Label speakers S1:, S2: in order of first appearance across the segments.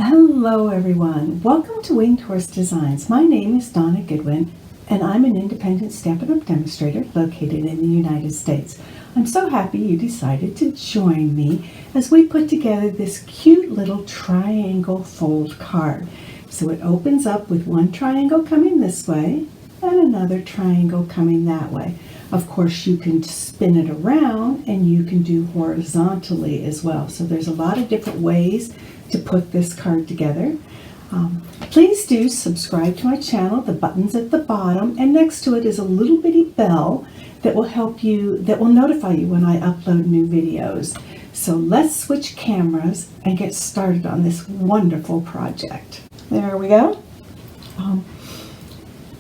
S1: Hello everyone, welcome to Winged Horse Designs. My name is Donna Goodwin and I'm an independent Stampin' Up! Demonstrator located in the United States. I'm so happy you decided to join me as we put together this cute little triangle fold card. So it opens up with one triangle coming this way and another triangle coming that way. Of course you can spin it around and you can do horizontally as well. So there's a lot of different ways to put this card together. Please do subscribe to my channel. The button's at the bottom, and next to it is a little bitty bell that will notify you when I upload new videos. So let's switch cameras and get started on this wonderful project. There we go.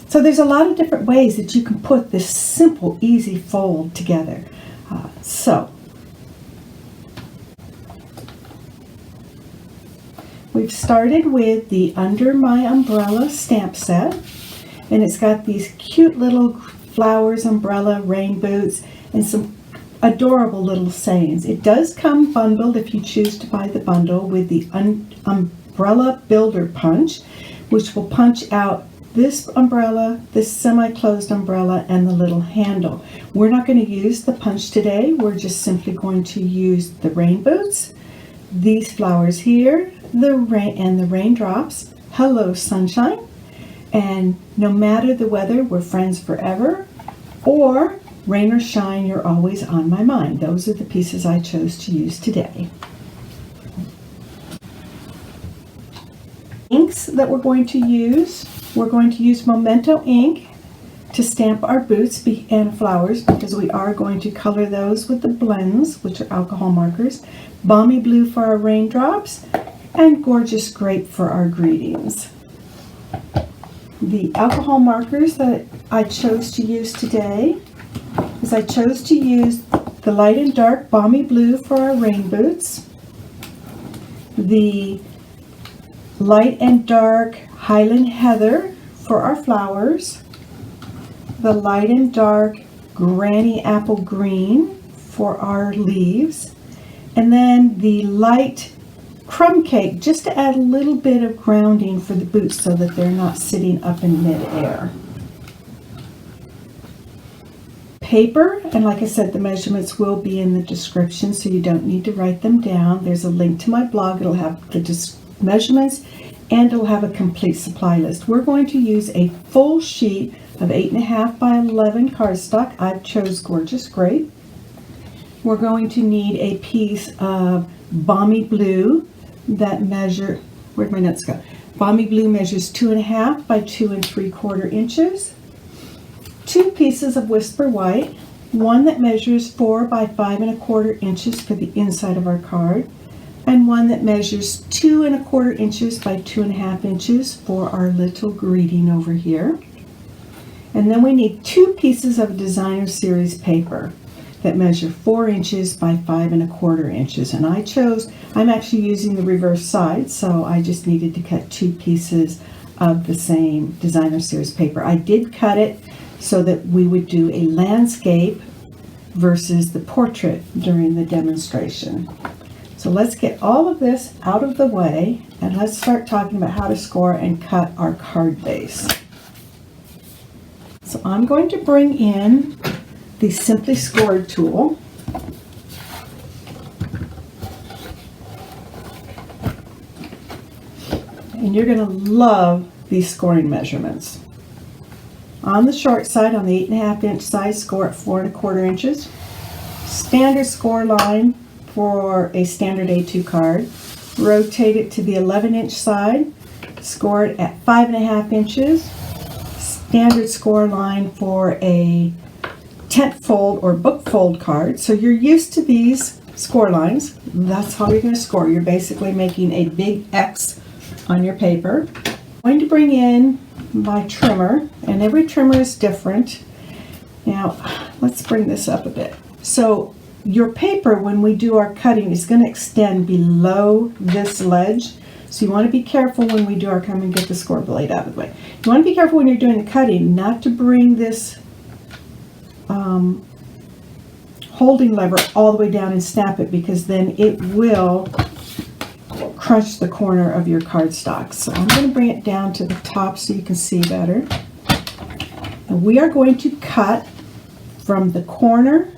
S1: So there's a lot of different ways that you can put this simple, easy fold together. We've started with the Under My Umbrella stamp set, and it's got these cute little flowers, umbrella, rain boots, and some adorable little sayings. It does come bundled if you choose to buy the bundle with the Umbrella Builder Punch, which will punch out this umbrella, this semi-closed umbrella, and the little handle. We're not going to use the punch today. We're just simply going to use the rain boots, these flowers here, the rain and the raindrops, hello sunshine, and no matter the weather, we're friends forever, or rain or shine, you're always on my mind. Those are the pieces I chose to use today. Inks that we're going to use Memento ink to stamp our boots and flowers, because we are going to color those with the blends, which are alcohol markers, Balmy Blue for our raindrops, and Gorgeous Grape for our greetings. The alcohol markers that I chose to use today is I chose to use the light and dark Balmy Blue for our rain boots, the light and dark Highland Heather for our flowers, the light and dark Granny Apple Green for our leaves, and then the light Crumb Cake, just to add a little bit of grounding for the boots so that they're not sitting up in mid-air. Paper, and like I said, the measurements will be in the description, so you don't need to write them down. There's a link to my blog. It'll have the measurements and it'll have a complete supply list. We're going to use a full sheet of 8.5 by 11 cardstock. I've chose Gorgeous Grape. We're going to need a piece of Balmy Blue that measure, where'd my notes go? Balmy Blue measures 2.5 by 2 3/4 inches. 2 pieces of Whisper White, one that measures 4 by 5 1/4 inches for the inside of our card, and one that measures 2 1/4 inches by 2.5 inches for our little greeting over here. And then we need 2 pieces of Designer Series paper that measure 4 inches by 5 1/4 inches. And I'm actually using the reverse side, so I just needed to cut 2 pieces of the same Designer Series paper. I did cut it so that we would do a landscape versus the portrait during the demonstration. So let's get all of this out of the way and let's start talking about how to score and cut our card base. So I'm going to bring in the Simply Scored tool. And you're going to love these scoring measurements. On the short side, on the 8.5 inch side, score at 4 1/4 inches. Standard score line for a standard A2 card. Rotate it to the 11 inch side, score it at 5.5 inches. Standard score line for a tent fold or book fold card. So you're used to these score lines. That's how you're going to score. You're basically making a big X on your paper. I'm going to bring in my trimmer, and every trimmer is different. Now let's bring this up a bit. So your paper, when we do our cutting, is going to extend below this ledge. So you want to be careful when we do our, come and get the score blade out of the way. You want to be careful when you're doing the cutting not to bring this holding lever all the way down and snap it, because then it will crunch the corner of your cardstock. So I'm going to bring it down to the top so you can see better. And we are going to cut from the corner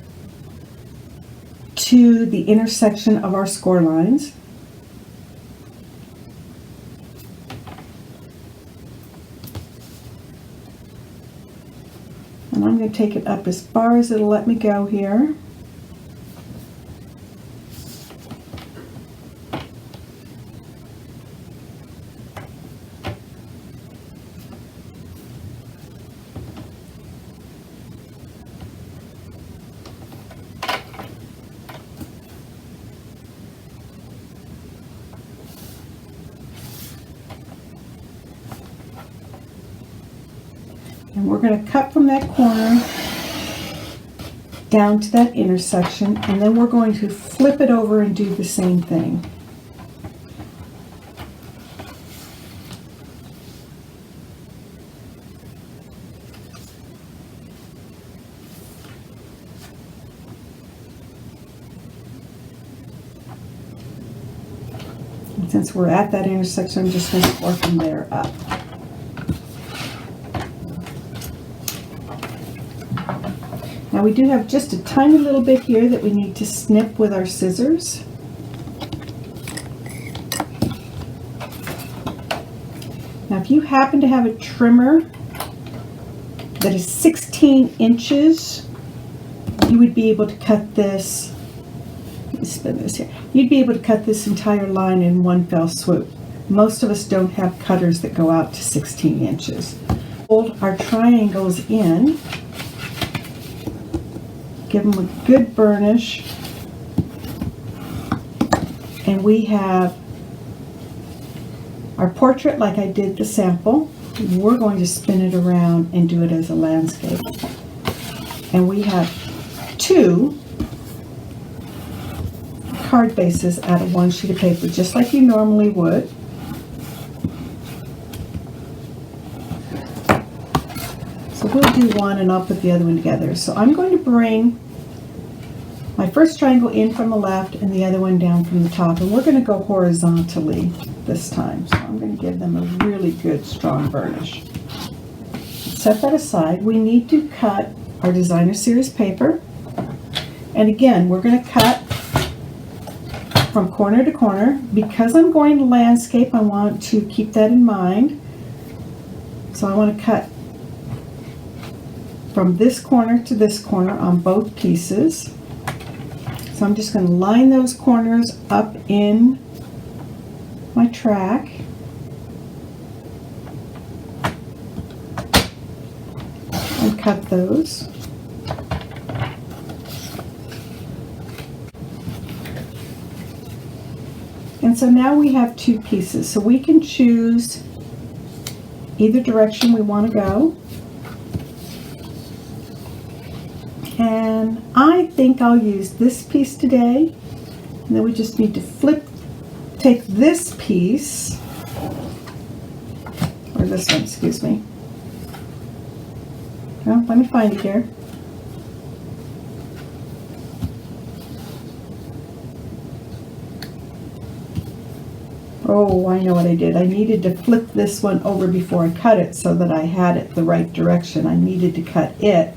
S1: to the intersection of our score lines. And I'm going to take it up as far as it'll let me go here. And we're going to cut from that corner down to that intersection, and then we're going to flip it over and do the same thing. And since we're at that intersection, I'm just going to score from there up. Now we do have just a tiny little bit here that we need to snip with our scissors. Now if you happen to have a trimmer that is 16 inches, you would be able to cut this, let me spin this here, you'd be able to cut this entire line in one fell swoop. Most of us don't have cutters that go out to 16 inches. Fold our triangles in. Give them a good burnish, and we have our portrait like I did the sample. We're going to spin it around and do it as a landscape. And we have 2 card bases out of 1 sheet of paper, just like you normally would. So we'll do one and I'll put the other one together. So I'm going to bring my first triangle in from the left and the other one down from the top, and we're going to go horizontally this time. So I'm going to give them a really good strong burnish. Set that aside. We need to cut our designer series paper, and again we're going to cut from corner to corner. Because I'm going to landscape, I want to keep that in mind. So I want to cut from this corner to this corner on both pieces. So I'm just going to line those corners up in my track. And cut those. And so now we have 2 pieces. So we can choose either direction we want to go. And I think I'll use this piece today. And then we just need to take this piece, or this one, excuse me. Well, let me find it here. Oh, I know what I did. I needed to flip this one over before I cut it so that I had it the right direction. I needed to cut it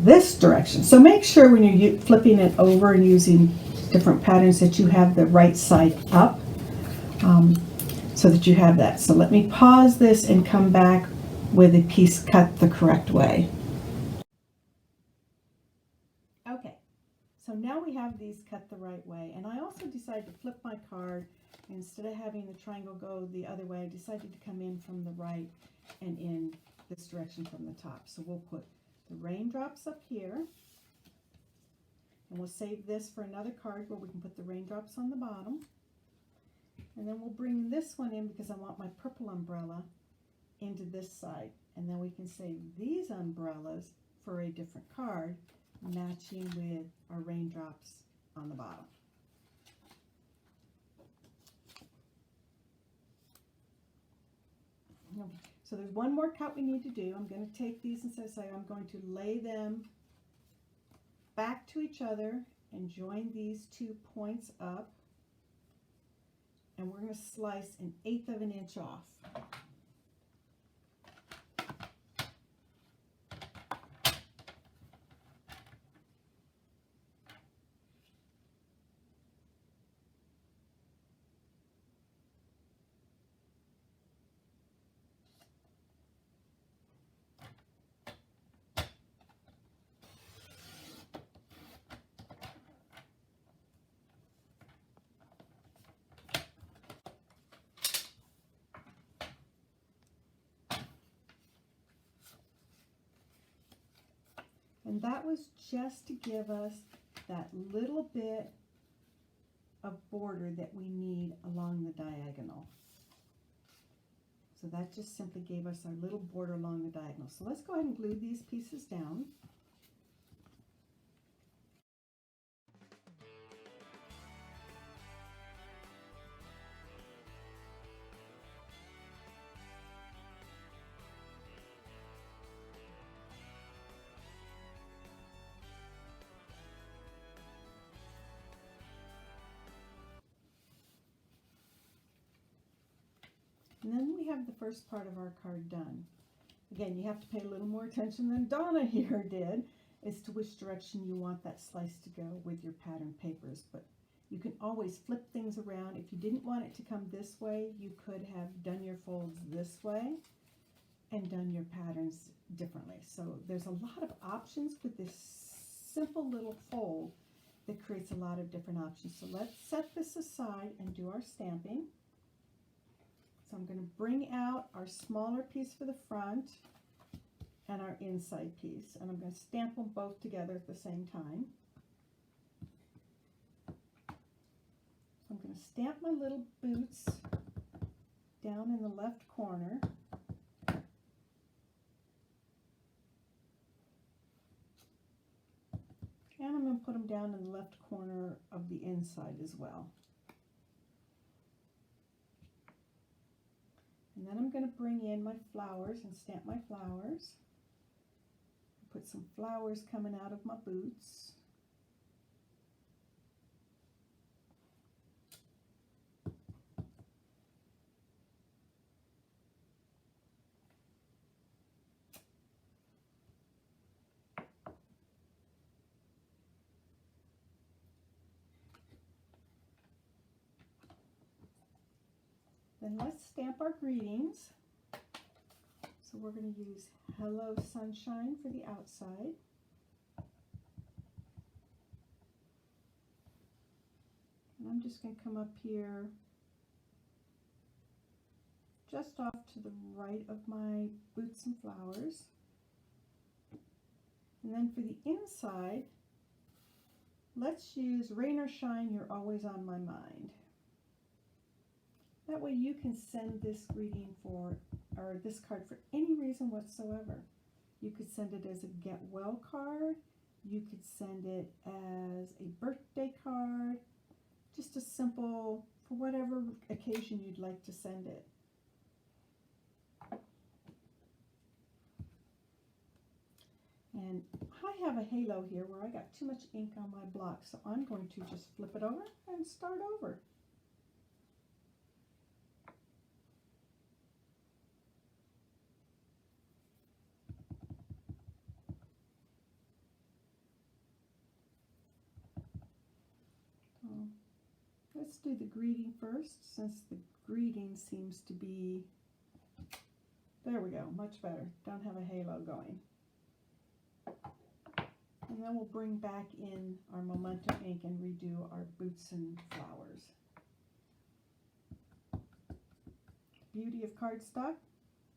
S1: this direction. So make sure when you're flipping it over and using different patterns that you have the right side up, so that you have that. So let me pause this and come back with a piece cut the correct way. Okay, so now we have these cut the right way, and I also decided to flip my card. Instead of having the triangle go the other way, I decided to come in from the right and in this direction from the top. So we'll put the raindrops up here, and we'll save this for another card where we can put the raindrops on the bottom. And then we'll bring this one in because I want my purple umbrella into this side, and then we can save these umbrellas for a different card matching with our raindrops on the bottom. So there's one more cut we need to do. I'm going to take these and say I'm going to lay them back to each other and join these 2 points up. and we're going to slice 1/8 of an inch off. And that was just to give us that little bit of border that we need along the diagonal. So that just simply gave us our little border along the diagonal. So let's go ahead and glue these pieces down. And then we have the first part of our card done. Again, you have to pay a little more attention than Donna here did as to which direction you want that slice to go with your pattern papers. But you can always flip things around. If you didn't want it to come this way, you could have done your folds this way and done your patterns differently. So there's a lot of options with this simple little fold that creates a lot of different options. So let's set this aside and do our stamping. So I'm going to bring out our smaller piece for the front and our inside piece, and I'm going to stamp them both together at the same time. So I'm going to stamp my little boots down in the left corner. And I'm going to put them down in the left corner of the inside as well. And then I'm going to bring in my flowers and stamp my flowers. Put some flowers coming out of my boots. Then let's stamp our greetings. So we're going to use Hello Sunshine for the outside. And I'm just going to come up here just off to the right of my boots and flowers. And then for the inside, let's use Rain or Shine, You're Always on My Mind. That way you can send this greeting for, or this card for any reason whatsoever. You could send it as a get well card. You could send it as a birthday card. Just a simple, for whatever occasion you'd like to send it. And I have a halo here where I got too much ink on my block, so I'm going to just flip it over and start over. Let's do the greeting first, since the greeting seems to be, there we go, much better. Don't have a halo going. And then we'll bring back in our Memento ink and redo our boots and flowers. The beauty of cardstock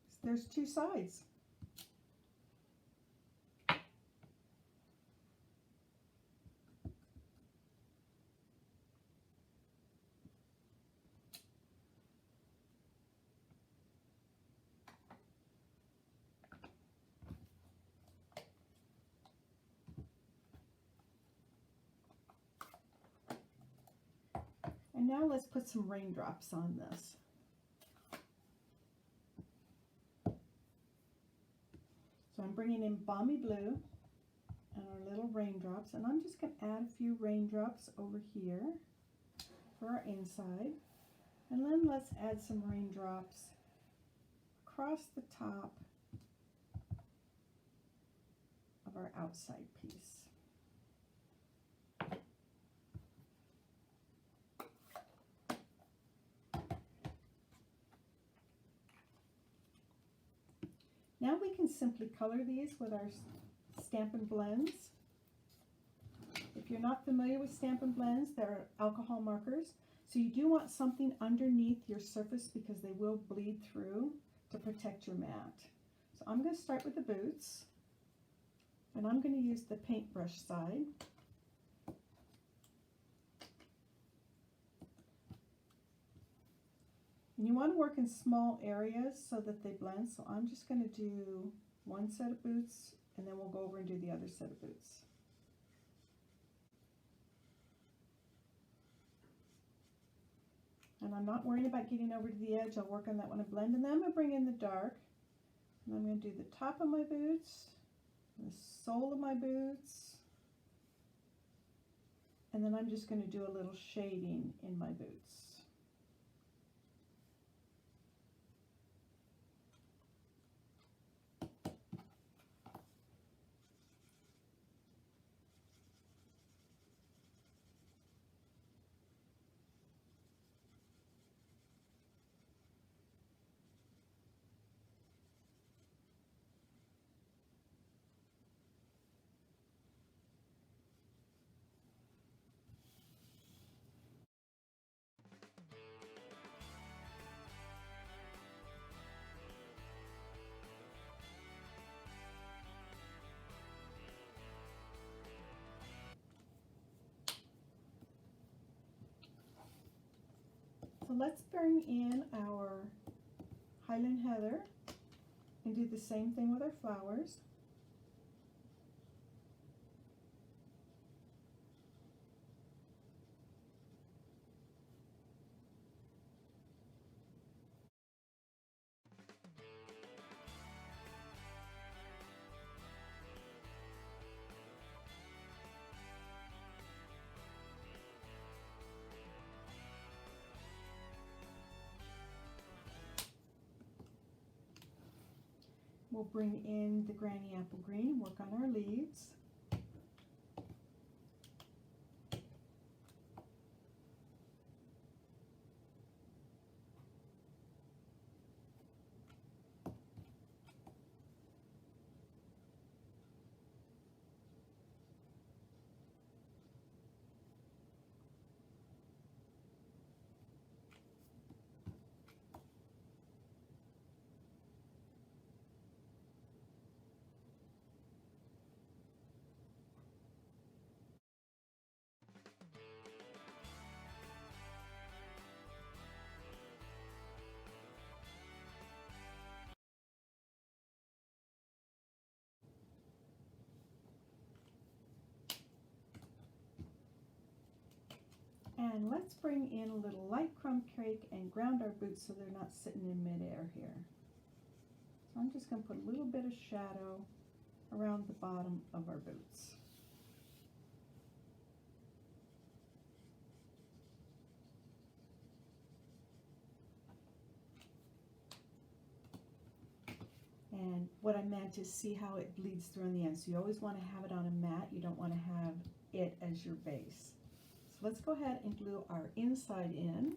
S1: is there's two sides. And now let's put some raindrops on this. So I'm bringing in Balmy Blue and our little raindrops, and I'm just going to add a few raindrops over here for our inside. And then let's add some raindrops across the top of our outside piece. Now we can simply color these with our Stampin' Blends. If you're not familiar with Stampin' Blends, they're alcohol markers. So you do want something underneath your surface because they will bleed through to protect your mat. So I'm going to start with the boots, and I'm going to use the paintbrush side. And you want to work in small areas so that they blend. So I'm just going to do one set of boots, and then we'll go over and do the other set of boots. And I'm not worrying about getting over to the edge. I'll work on that when I blend. And then I'm going to bring in the dark. And I'm going to do the top of my boots, the sole of my boots, and then I'm just going to do a little shading in my boots. So let's bring in our Highland Heather and do the same thing with our flowers. We'll bring in the Granny Apple Green and work on our leaves. And let's bring in a little light crumb cake and ground our boots so they're not sitting in midair here. So I'm just going to put a little bit of shadow around the bottom of our boots. And what I meant is see how it bleeds through in the end. So you always want to have it on a mat. You don't want to have it as your base. So let's go ahead and glue our inside in.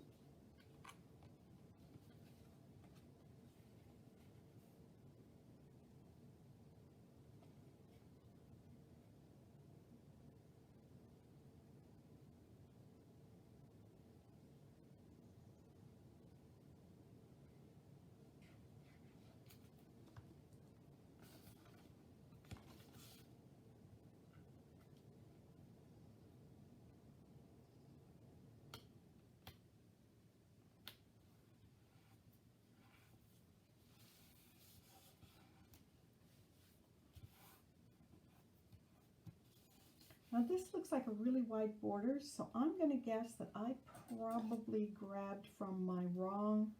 S1: Now this looks like a really wide border, so I'm going to guess that I probably grabbed from my wrong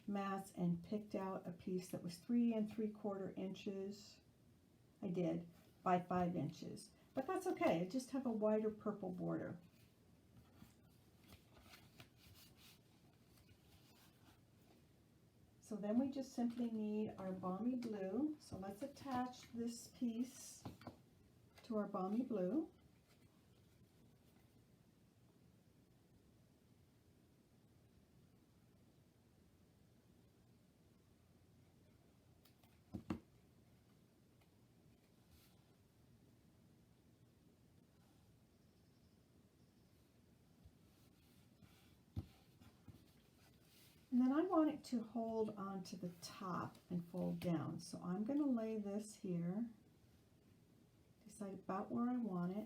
S1: mats and picked out a piece that was 3 3/4 inches. I did, by 5 inches. But that's okay, I just have a wider purple border. So then we just simply need our Balmy Blue. So let's attach this piece to our Balmy Blue. And then I want it to hold onto the top and fold down. So I'm going to lay this here, decide about where I want it.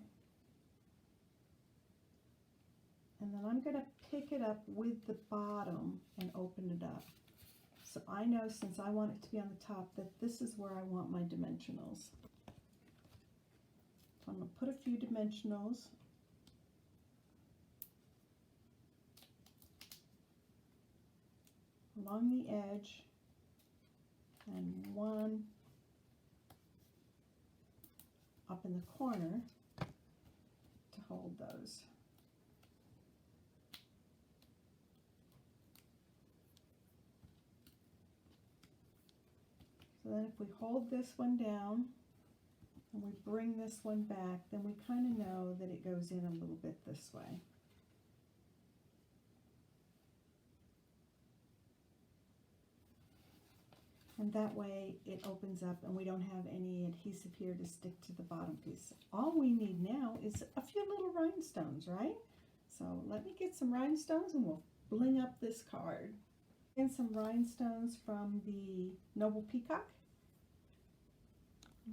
S1: And then I'm going to pick it up with the bottom and open it up. So I know, since I want it to be on the top, that this is where I want my dimensionals. So I'm going to put a few dimensionals along the edge and one up in the corner to hold those. So then if we hold this one down and we bring this one back, then we kind of know that it goes in a little bit this way. And that way it opens up and we don't have any adhesive here to stick to the bottom piece. All we need now is a few little rhinestones, right? So let me get some rhinestones and we'll bling up this card. And some rhinestones from the Noble Peacock.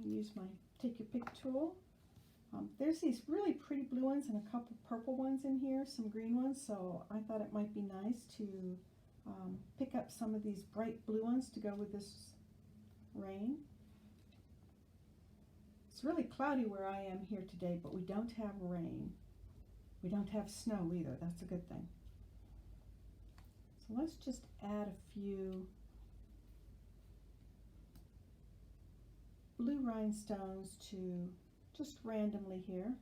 S1: Use my take your pick tool. There's these really pretty blue ones and a couple purple ones in here, some green ones, so I thought it might be nice to pick up some of these bright blue ones to go with this rain. It's really cloudy where I am here today, but we don't have rain. We don't have snow either. That's a good thing. So let's just add a few blue rhinestones to just randomly here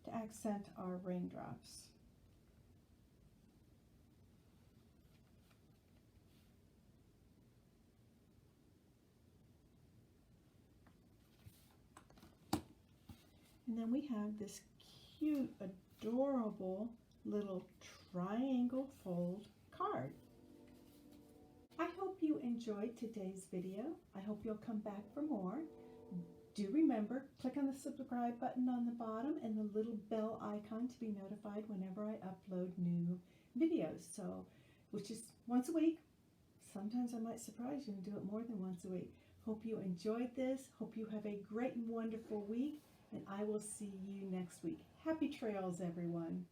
S1: to accent our raindrops. And then we have this cute, adorable little triangle fold card. I hope you enjoyed today's video. I hope you'll come back for more. Do remember, click on the subscribe button on the bottom and the little bell icon to be notified whenever I upload new videos. So, which is once a week. Sometimes I might surprise you and do it more than once a week. Hope you enjoyed this. Hope you have a great and wonderful week. And I will see you next week. Happy trails, everyone.